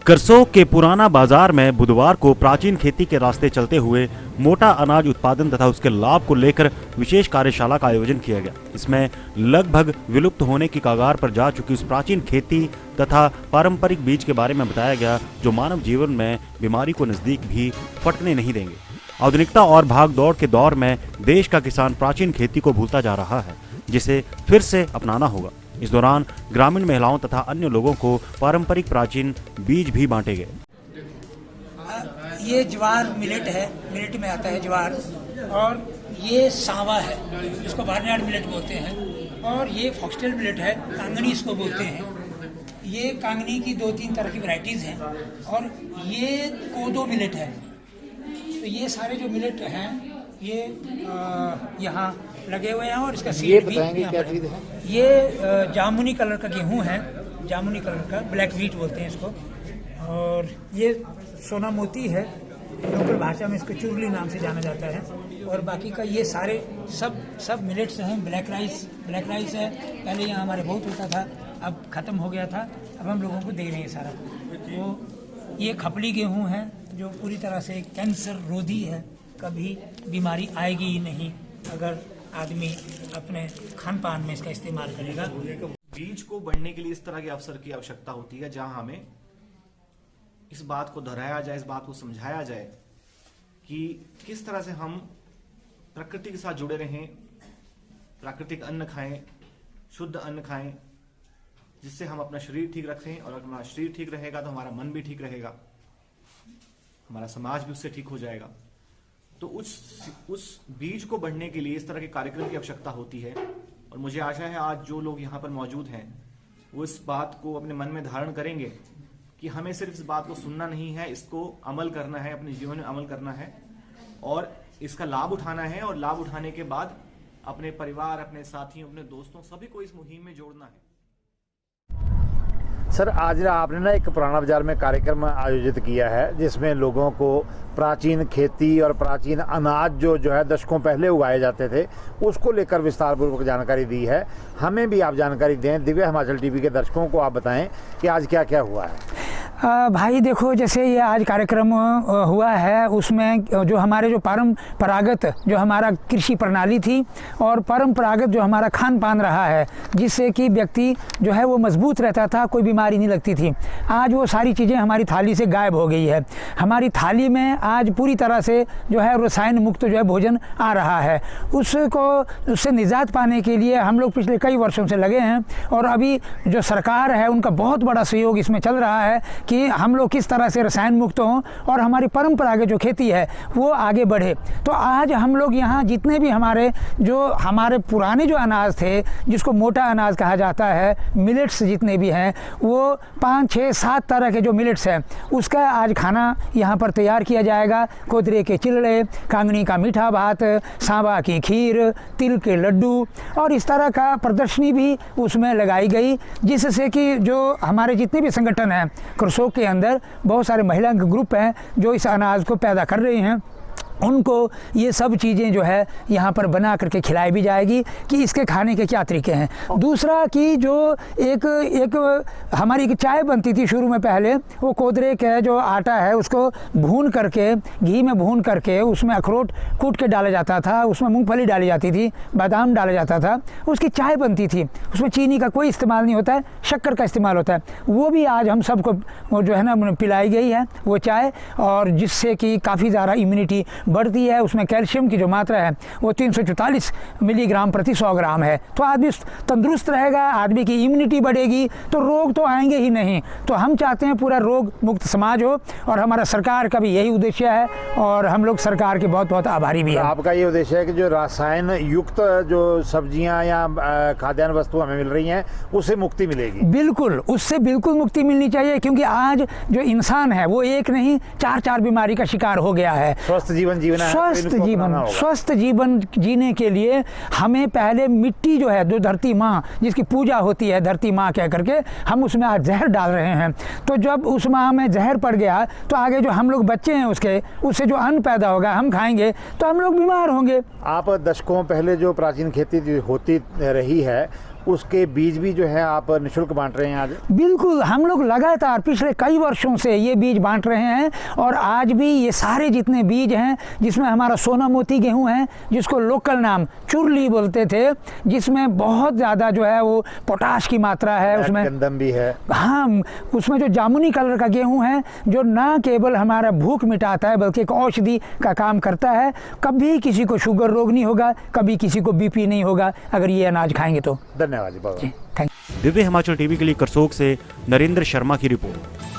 करसोग के पुराना बाजार में बुधवार को प्राचीन खेती के रास्ते चलते हुए मोटा अनाज उत्पादन तथा उसके लाभ को लेकर विशेष कार्यशाला का आयोजन किया गया। इसमें लगभग विलुप्त होने की कगार पर जा चुकी उस प्राचीन खेती तथा पारंपरिक बीज के बारे में बताया गया जो मानव जीवन में बीमारी को नजदीक भी फटने नहीं देंगे। आधुनिकता और भाग दौड़ के दौर में देश का किसान प्राचीन खेती को भूलता जा रहा है, जिसे फिर से अपनाना होगा। इस दौरान ग्रामीण महिलाओं तथा अन्य लोगों को पारंपरिक प्राचीन बीज भी बांटे गए। ये ज्वार मिलेट है, मिलेट में आता है ज्वार, और ये सांवा है, इसको बार्नयार्ड मिलेट बोलते हैं, और ये फॉक्सटेल मिलेट है, कांगनी इसको बोलते हैं। ये कांगनी की 2-3 तरह की वैरायटीज़ हैं, और ये कोदो मिलेट है। तो ये सारे जो मिलेट हैं ये यहाँ लगे हुए हैं, और इसका सीड भी यहाँ पर है। ये जामुनी कलर का गेहूँ है, जामुनी कलर का, ब्लैक व्हीट बोलते हैं इसको। और ये सोना मोती है, लोकल भाषा में इसको चुरली नाम से जाना जाता है। और बाकी का ये सारे सब मिलेट्स हैं। ब्लैक राइस है, पहले यहाँ हमारे बहुत होता था, अब ख़त्म हो गया था, अब हम लोगों को दे रहे हैं सारा। तो ये खपली गेहूँ है जो पूरी तरह से कैंसर रोधी है, कभी बीमारी आएगी ही नहीं अगर आदमी अपने खान पान में इसका इस्तेमाल करेगा। बीज को बढ़ने के लिए इस तरह के अवसर की आवश्यकता होती है जहां हमें इस बात को दोहराया जाए, इस बात को समझाया जाए कि किस तरह से हम प्रकृति के साथ जुड़े रहें, प्राकृतिक अन्न खाएं, शुद्ध अन्न खाएं, जिससे हम अपना शरीर ठीक रखें। और अगर हमारा शरीर ठीक रहेगा तो हमारा मन भी ठीक रहेगा, हमारा समाज भी उससे ठीक हो जाएगा। तो उस बीज को बढ़ने के लिए इस तरह के कार्यक्रम की आवश्यकता होती है। और मुझे आशा है आज जो लोग यहाँ पर मौजूद हैं वो इस बात को अपने मन में धारण करेंगे कि हमें सिर्फ इस बात को सुनना नहीं है, इसको अमल करना है, अपने जीवन में अमल करना है और इसका लाभ उठाना है। और लाभ उठाने के बाद अपने परिवार, अपने साथियों, अपने दोस्तों, सभी को इस मुहिम में जोड़ना है। सर, आज आपने ना एक पुराना बाजार में कार्यक्रम आयोजित किया है जिसमें लोगों को प्राचीन खेती और प्राचीन अनाज जो है दशकों पहले उगाए जाते थे उसको लेकर विस्तार पूर्वक जानकारी दी है। हमें भी आप जानकारी दें, दिव्य हिमाचल टीवी के दर्शकों को आप बताएं कि आज क्या क्या हुआ है। भाई देखो, जैसे ये आज कार्यक्रम हुआ है उसमें जो हमारे जो परंपरागत जो हमारा कृषि प्रणाली थी और परंपरागत जो हमारा खान पान रहा है, जिससे कि व्यक्ति जो है वो मजबूत रहता था, कोई बीमारी नहीं लगती थी, आज वो सारी चीज़ें हमारी थाली से गायब हो गई है। हमारी थाली में आज पूरी तरह से जो है रसायन मुक्त जो है भोजन आ रहा है। उससे निजात पाने के लिए हम लोग पिछले कई वर्षों से लगे हैं, और अभी जो सरकार है उनका बहुत बड़ा सहयोग इसमें चल रहा है कि हम लोग किस तरह से रसायन मुक्त हों और हमारी परंपरागत जो खेती है वो आगे बढ़े। तो आज हम लोग यहाँ जितने भी हमारे पुराने जो अनाज थे, जिसको मोटा अनाज कहा जाता है, मिलेट्स जितने भी हैं, वो 5, 6, 7 तरह के जो मिलेट्स हैं उसका आज खाना यहाँ पर तैयार किया जाएगा। कोदरे के चिल्ले, कांगनी का मीठा भात, सांबा की खीर, तिल के लड्डू, और इस तरह का प्रदर्शनी भी उसमें लगाई गई, जिससे कि जो हमारे जितने भी संगठन हैं करसोग के अंदर, बहुत सारे महिला ग्रुप हैं जो इस अनाज को पैदा कर रही हैं, उनको ये सब चीज़ें जो है यहाँ पर बना करके खिलाई भी जाएगी कि इसके खाने के क्या तरीके हैं। दूसरा कि जो एक हमारी एक चाय बनती थी शुरू में, पहले वो कोदरे का जो आटा है उसको भून करके, घी में भून करके उसमें अखरोट कूट के डाला जाता था, उसमें मूंगफली डाली जाती थी, बादाम डाला जाता था, उसकी चाय बनती थी। उसमें चीनी का कोई इस्तेमाल नहीं होता है, शक्कर का इस्तेमाल होता है। वो भी आज हम सबको जो है ना पिलाई गई है वो चाय, और जिससे कि काफ़ी ज़्यादा इम्यूनिटी बढ़ती है। उसमें कैल्शियम की जो मात्रा है वो 344 मिलीग्राम प्रति 100 ग्राम है। तो आदमी तंदुरुस्त रहेगा, आदमी की इम्यूनिटी बढ़ेगी, तो रोग तो आएंगे ही नहीं। तो हम चाहते हैं पूरा रोग मुक्त समाज हो, और हमारा सरकार का भी यही उद्देश्य है, और हम लोग सरकार के बहुत बहुत आभारी भी हैं। आपका ये उद्देश्य है कि जो रसायन युक्त जो सब्जियां या खाद्यान्न वस्तु हमें मिल रही हैं उससे मुक्ति मिलेगी। बिल्कुल, उससे बिल्कुल मुक्ति मिलनी चाहिए, क्योंकि आज जो इंसान है वो एक नहीं 4 बीमारी का शिकार हो गया है। स्वस्थ जीवन जीने के लिए हमें पहले मिट्टी जो है, जो धरती माँ जिसकी पूजा होती है धरती माँ कह करके, हम उसमें आज जहर डाल रहे हैं। तो जब उस माँ में जहर पड़ गया तो आगे जो हम लोग बच्चे हैं उससे जो अन्न पैदा होगा हम खाएंगे तो हम लोग बीमार होंगे। आप दशकों पहले जो प्राचीन खेती होती रही है उसके बीज भी जो है आप निःशुल्क बांट रहे हैं आज? बिल्कुल, हम लोग लगातार पिछले कई वर्षों से ये बीज बांट रहे हैं और आज भी ये सारे जितने बीज हैं, जिसमें हमारा सोना मोती गेहूं है, जिसको लोकल नाम चुरली बोलते थे, जिसमें बहुत ज़्यादा जो है वो पोटाश की मात्रा है, उसमें गंदम भी है। हाँ, उसमें जो जामुनी कलर का गेहूं है, जो ना केवल हमारा भूख मिटाता है बल्कि एक औषधि का काम करता है। कभी किसी को शुगर रोग नहीं होगा, कभी किसी को बीपी नहीं होगा अगर ये अनाज खाएंगे तो। धन्यवाद जी, बहुत। थैंक दिव्य हिमाचल टीवी के लिए करसोग से नरेंद्र शर्मा की रिपोर्ट।